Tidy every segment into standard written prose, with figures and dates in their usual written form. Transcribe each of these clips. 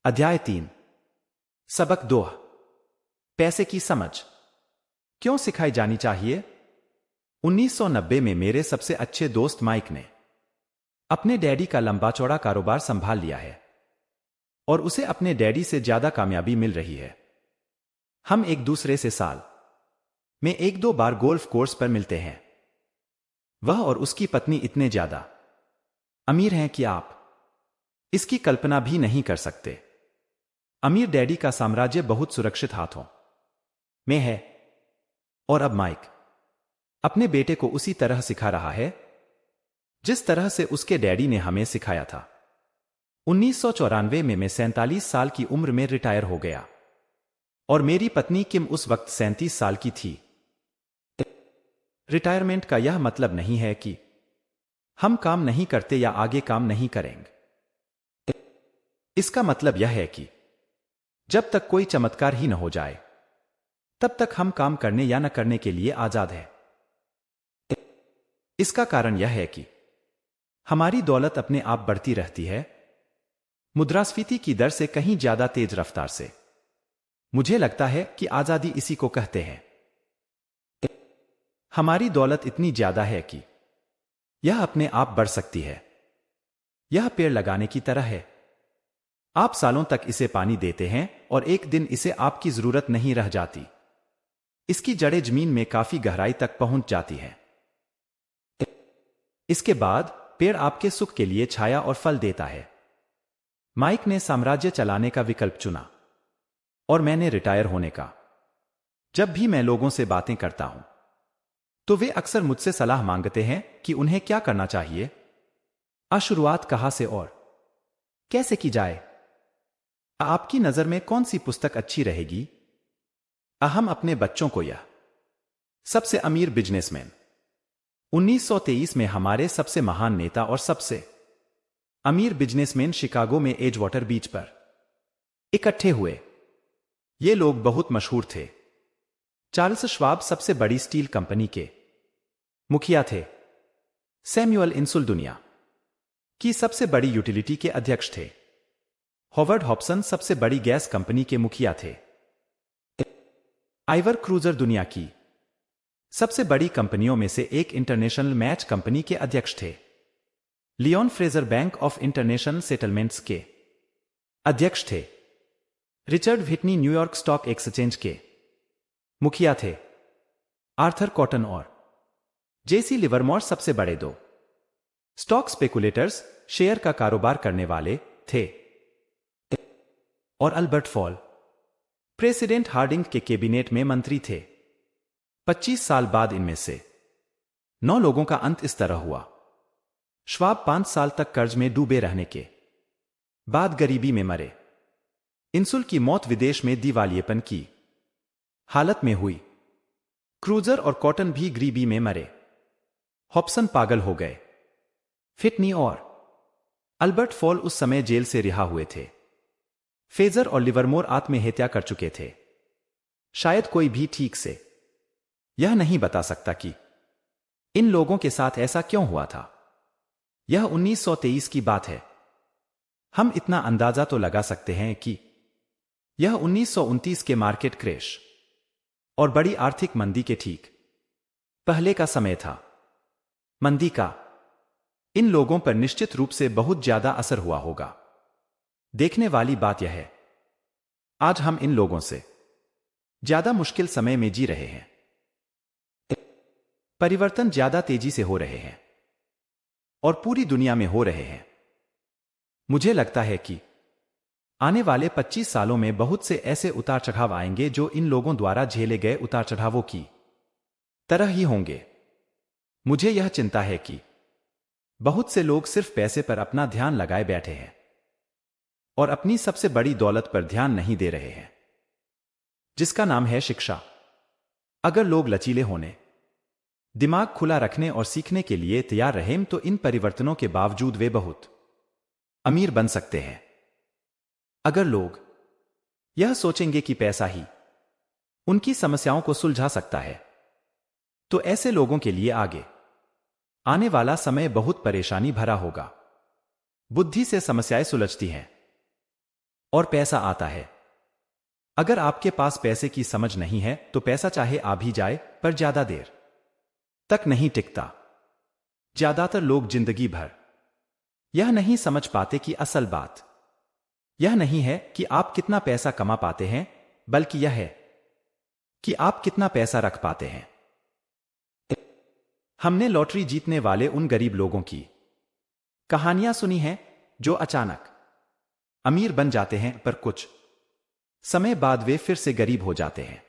अध्याय 3। सबक 2। पैसे की समझ क्यों सिखाई जानी चाहिए। 1990 में मेरे सबसे अच्छे दोस्त माइक ने अपने डैडी का लंबा चौड़ा कारोबार संभाल लिया है और उसे अपने डैडी से ज्यादा कामयाबी मिल रही है। हम एक दूसरे से साल में एक दो बार गोल्फ कोर्स पर मिलते हैं। वह और उसकी पत्नी इतने ज्यादा अमीर हैं कि आप इसकी कल्पना भी नहीं कर सकते। अमीर डैडी का साम्राज्य बहुत सुरक्षित हाथों में है और अब माइक अपने बेटे को उसी तरह सिखा रहा है जिस तरह से उसके डैडी ने हमें सिखाया था। 1994 में मैं 47 साल की उम्र में रिटायर हो गया और मेरी पत्नी किम उस वक्त 37 साल की थी। रिटायरमेंट का यह मतलब नहीं है कि हम काम नहीं करते या आगे काम नहीं करेंगे। इसका मतलब यह है कि जब तक कोई चमत्कार ही न हो जाए तब तक हम काम करने या न करने के लिए आजाद हैं। इसका कारण यह है कि हमारी दौलत अपने आप बढ़ती रहती है, मुद्रास्फीति की दर से कहीं ज्यादा तेज रफ्तार से। मुझे लगता है कि आजादी इसी को कहते हैं। हमारी दौलत इतनी ज्यादा है कि यह अपने आप बढ़ सकती है। यह पेड़ लगाने की तरह है। आप सालों तक इसे पानी देते हैं और एक दिन इसे आपकी जरूरत नहीं रह जाती। इसकी जड़ें जमीन में काफी गहराई तक पहुंच जाती हैं। इसके बाद पेड़ आपके सुख के लिए छाया और फल देता है। माइक ने साम्राज्य चलाने का विकल्प चुना और मैंने रिटायर होने का। जब भी मैं लोगों से बातें करता हूं तो वे अक्सर मुझसे सलाह मांगते हैं कि उन्हें क्या करना चाहिए, शुरुआत कहां से और कैसे की जाए। आपकी नजर में कौन सी पुस्तक अच्छी रहेगी। हम अपने बच्चों को यह सबसे अमीर बिजनेसमैन 1923 में हमारे सबसे महान नेता और सबसे अमीर बिजनेसमैन शिकागो में एजवाटर बीच पर इकट्ठे हुए। ये लोग बहुत मशहूर थे। चार्ल्स श्वाब सबसे बड़ी स्टील कंपनी के मुखिया थे। सैमुअल इंसुल दुनिया की सबसे बड़ी यूटिलिटी के अध्यक्ष थे। हॉवर्ड हॉब्सन सबसे बड़ी गैस कंपनी के मुखिया थे। आइवर क्रूजर दुनिया की सबसे बड़ी कंपनियों में से एक इंटरनेशनल मैच कंपनी के अध्यक्ष थे। Leon Fraser bank of international settlements के अध्यक्ष थे। Richard Whitney New York stock exchange के मुखिया थे। आर्थर कॉटन और जेसी लिवरमोर सबसे बड़े दो स्टॉक स्पेकुलेटर्स शेयर का कारोबार करने वाले थे। और अल्बर्ट फॉल प्रेसिडेंट हार्डिंग के कैबिनेट में मंत्री थे। 25 साल बाद इनमें से 9 लोगों का अंत इस तरह हुआ। श्वाब 5 साल तक कर्ज में डूबे रहने के बाद गरीबी में मरे। इंसुल की मौत विदेश में दिवालियेपन की हालत में हुई। क्रूजर और कॉटन भी गरीबी में मरे। हॉब्सन पागल हो गए। फिटनी और अल्बर्ट फॉल उस समय जेल से रिहा हुए थे। फेजर और लिवरमोर आत्महत्या कर चुके थे। शायद कोई भी ठीक से यह नहीं बता सकता कि इन लोगों के साथ ऐसा क्यों हुआ था। यह 1923 की बात है। हम इतना अंदाजा तो लगा सकते हैं कि यह 1929 के मार्केट क्रैश और बड़ी आर्थिक मंदी के ठीक पहले का समय था। मंदी का इन लोगों पर निश्चित रूप से बहुत ज्यादा असर हुआ होगा। देखने वाली बात यह है, आज हम इन लोगों से ज्यादा मुश्किल समय में जी रहे हैं। परिवर्तन ज्यादा तेजी से हो रहे हैं और पूरी दुनिया में हो रहे हैं। मुझे लगता है कि आने वाले 25 सालों में बहुत से ऐसे उतार चढ़ाव आएंगे जो इन लोगों द्वारा झेले गए उतार चढ़ावों की तरह ही होंगे। मुझे यह चिंता है कि बहुत से लोग सिर्फ पैसे पर अपना ध्यान लगाए बैठे हैं और अपनी सबसे बड़ी दौलत पर ध्यान नहीं दे रहे हैं, जिसका नाम है शिक्षा। अगर लोग लचीले होने, दिमाग खुला रखने और सीखने के लिए तैयार रहें तो इन परिवर्तनों के बावजूद वे बहुत अमीर बन सकते हैं। अगर लोग यह सोचेंगे कि पैसा ही उनकी समस्याओं को सुलझा सकता है तो ऐसे लोगों के लिए आगे आने वाला समय बहुत परेशानी भरा होगा। बुद्धि से समस्याएं सुलझती हैं, और पैसा आता है। अगर आपके पास पैसे की समझ नहीं है तो पैसा चाहे आ भी जाए पर ज्यादा देर तक नहीं टिकता। ज्यादातर लोग जिंदगी भर यह नहीं समझ पाते कि असल बात यह नहीं है कि आप कितना पैसा कमा पाते हैं, बल्कि यह है कि आप कितना पैसा रख पाते हैं। हमने लॉटरी जीतने वाले उन गरीब लोगों की कहानियां सुनी हैं जो अचानक अमीर बन जाते हैं पर कुछ समय बाद वे फिर से गरीब हो जाते हैं।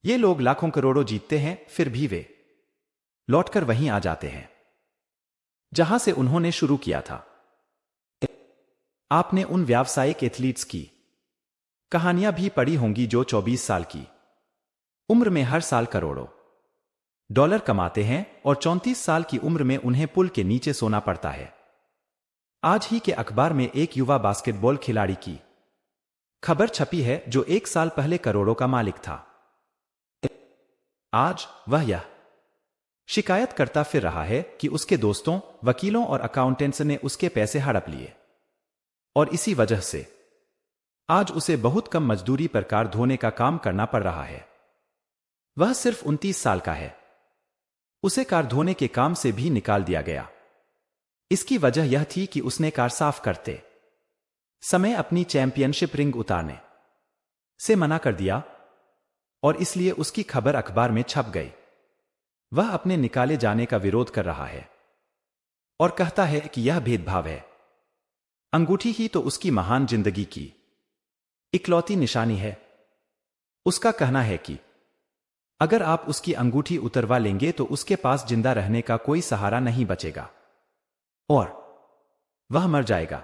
ये लोग लाखों करोड़ों जीतते हैं फिर भी वे लौटकर वहीं आ जाते हैं जहां से उन्होंने शुरू किया था। आपने उन व्यावसायिक एथलीट्स की कहानियां भी पढ़ी होंगी जो 24 साल की उम्र में हर साल करोड़ों डॉलर कमाते हैं और 34 साल की उम्र में उन्हें पुल के नीचे सोना पड़ता है। आज ही के अखबार में एक युवा बास्केटबॉल खिलाड़ी की खबर छपी है जो 1 साल पहले करोड़ों का मालिक था। आज वह यह शिकायत करता फिर रहा है कि उसके दोस्तों, वकीलों और अकाउंटेंट्स ने उसके पैसे हड़प लिए और इसी वजह से आज उसे बहुत कम मजदूरी पर कार धोने का काम करना पड़ रहा है। वह सिर्फ 29 साल का है। उसे कार धोने के काम से भी निकाल दिया गया। इसकी वजह यह थी कि उसने कार साफ करते समय अपनी चैंपियनशिप रिंग उतारने से मना कर दिया और इसलिए उसकी खबर अखबार में छप गई। वह अपने निकाले जाने का विरोध कर रहा है और कहता है कि यह भेदभाव है। अंगूठी ही तो उसकी महान जिंदगी की इकलौती निशानी है। उसका कहना है कि अगर आप उसकी अंगूठी उतरवा लेंगे तो उसके पास जिंदा रहने का कोई सहारा नहीं बचेगा और वह मर जाएगा।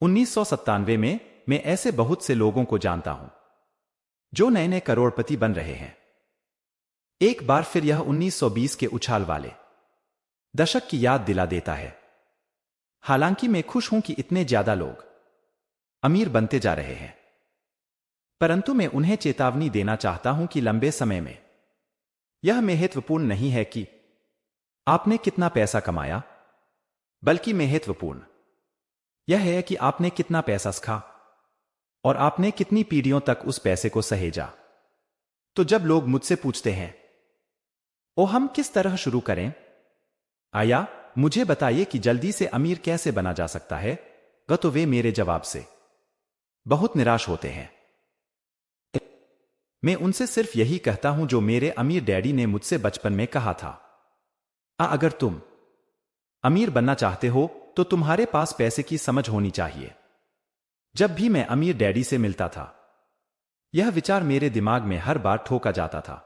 1997 में मैं ऐसे बहुत से लोगों को जानता हूं जो नए नए करोड़पति बन रहे हैं। एक बार फिर यह 1920 के उछाल वाले दशक की याद दिला देता है। हालांकि मैं खुश हूं कि इतने ज्यादा लोग अमीर बनते जा रहे हैं, परंतु मैं उन्हें चेतावनी देना चाहता हूं कि लंबे समय में यह महत्वपूर्ण नहीं है कि आपने कितना पैसा कमाया, बल्कि महत्वपूर्ण यह है कि आपने कितना पैसा सीखा और आपने कितनी पीढ़ियों तक उस पैसे को सहेजा। तो जब लोग मुझसे पूछते हैं, ओ हम किस तरह शुरू करें, आया मुझे बताइए कि जल्दी से अमीर कैसे बना जा सकता है, तो वे मेरे जवाब से बहुत निराश होते हैं। मैं उनसे सिर्फ यही कहता हूं जो मेरे अमीर डैडी ने मुझसे बचपन में कहा था, अगर तुम अमीर बनना चाहते हो तो तुम्हारे पास पैसे की समझ होनी चाहिए। जब भी मैं अमीर डैडी से मिलता था, यह विचार मेरे दिमाग में हर बार ठोका जाता था।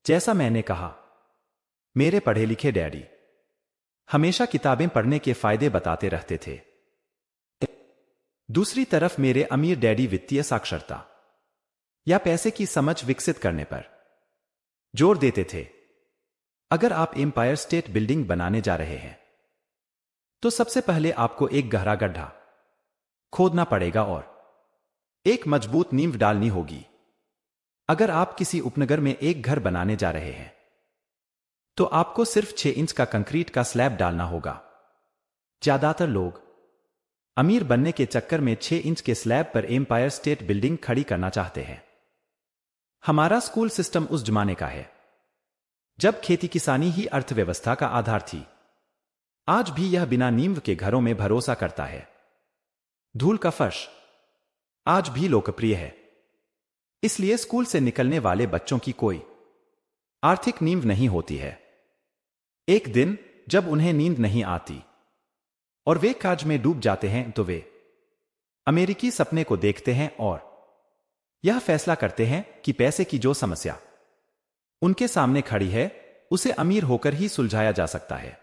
जैसा मैंने कहा, मेरे पढ़े लिखे डैडी हमेशा किताबें पढ़ने के फायदे बताते रहते थे। दूसरी तरफ मेरे अमीर डैडी वित्तीय साक्षरता या पैसे की समझ विकसित करने पर जोर देते थे। अगर आप एम्पायर स्टेट बिल्डिंग बनाने जा रहे हैं तो सबसे पहले आपको एक गहरा गड्ढा खोदना पड़ेगा और एक मजबूत नींव डालनी होगी। अगर आप किसी उपनगर में एक घर बनाने जा रहे हैं तो आपको सिर्फ 6 इंच का कंक्रीट का स्लैब डालना होगा। ज्यादातर लोग अमीर बनने के चक्कर में 6 इंच के स्लैब पर एम्पायर स्टेट बिल्डिंग खड़ी करना चाहते हैं। हमारा स्कूल सिस्टम उस जमाने का है जब खेती किसानी ही अर्थव्यवस्था का आधार थी। आज भी यह बिना नींव के घरों में भरोसा करता है। धूल का फर्श आज भी लोकप्रिय है, इसलिए स्कूल से निकलने वाले बच्चों की कोई आर्थिक नींव नहीं होती है। एक दिन जब उन्हें नींद नहीं आती और वे काज में डूब जाते हैं तो वे अमेरिकी सपने को देखते हैं और यह फैसला करते हैं कि पैसे की जो समस्या उनके सामने खड़ी है उसे अमीर होकर ही सुलझाया जा सकता है।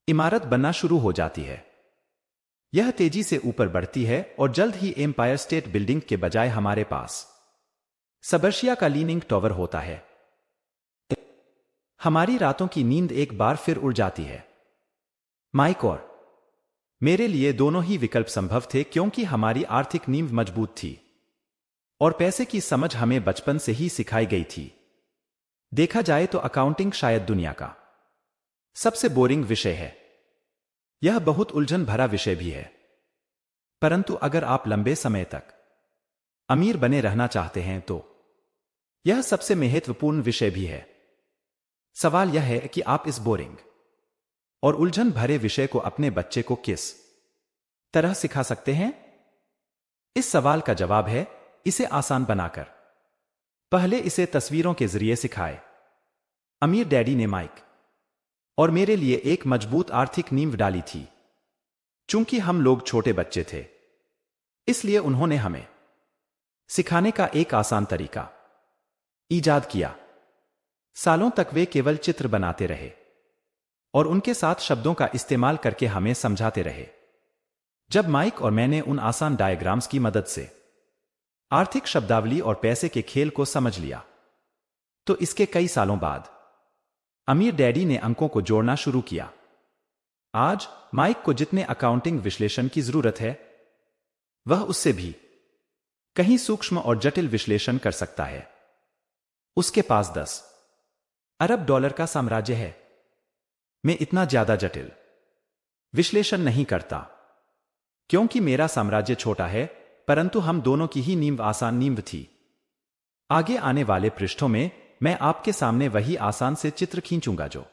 इमारत बनना शुरू हो जाती है। यह तेजी से ऊपर बढ़ती है और जल्द ही एम्पायर स्टेट बिल्डिंग के बजाय हमारे पास सबर्शिया का लीनिंग टॉवर होता है। हमारी रातों की नींद एक बार फिर उड़ जाती है। माइक और मेरे लिए दोनों ही विकल्प संभव थे क्योंकि हमारी आर्थिक नींव मजबूत थी और पैसे की समझ हमें बचपन से ही सिखाई गई थी। देखा जाए तो अकाउंटिंग शायद दुनिया का सबसे बोरिंग विषय है। यह बहुत उलझन भरा विषय भी है। परंतु अगर आप लंबे समय तक अमीर बने रहना चाहते हैं तो यह सबसे महत्वपूर्ण विषय भी है। सवाल यह है कि आप इस बोरिंग और उलझन भरे विषय को अपने बच्चे को किस तरह सिखा सकते हैं? इस सवाल का जवाब है इसे आसान बनाकर। पहले इसे तस्वीरों के जरिए सिखाए। अमीर डैडी ने माइक और मेरे लिए एक मजबूत आर्थिक नींव डाली थी। चूंकि हम लोग छोटे बच्चे थे, इसलिए उन्होंने हमें सिखाने का एक आसान तरीका ईजाद किया। सालों तक वे केवल चित्र बनाते रहे और उनके साथ शब्दों का इस्तेमाल करके हमें समझाते रहे। जब माइक और मैंने उन आसान डायग्राम्स की मदद से आर्थिक शब्दावली और पैसे के खेल को समझ लिया, तो इसके कई सालों बाद अमीर डैडी ने अंकों को जोड़ना शुरू किया। आज माइक को जितने अकाउंटिंग विश्लेषण की जरूरत है, वह उससे भी कहीं सूक्ष्म और जटिल विश्लेषण कर सकता है। उसके पास 10 अरब डॉलर का साम्राज्य है। मैं इतना ज्यादा जटिल विश्लेषण नहीं करता, क्योंकि मेरा साम्राज्य छोटा है, परंतु हम दोनों की ही नींव आसान नींव थी। आगे आने वाले पृष्ठों में मैं आपके सामने वही आसान से चित्र खींचूंगा जो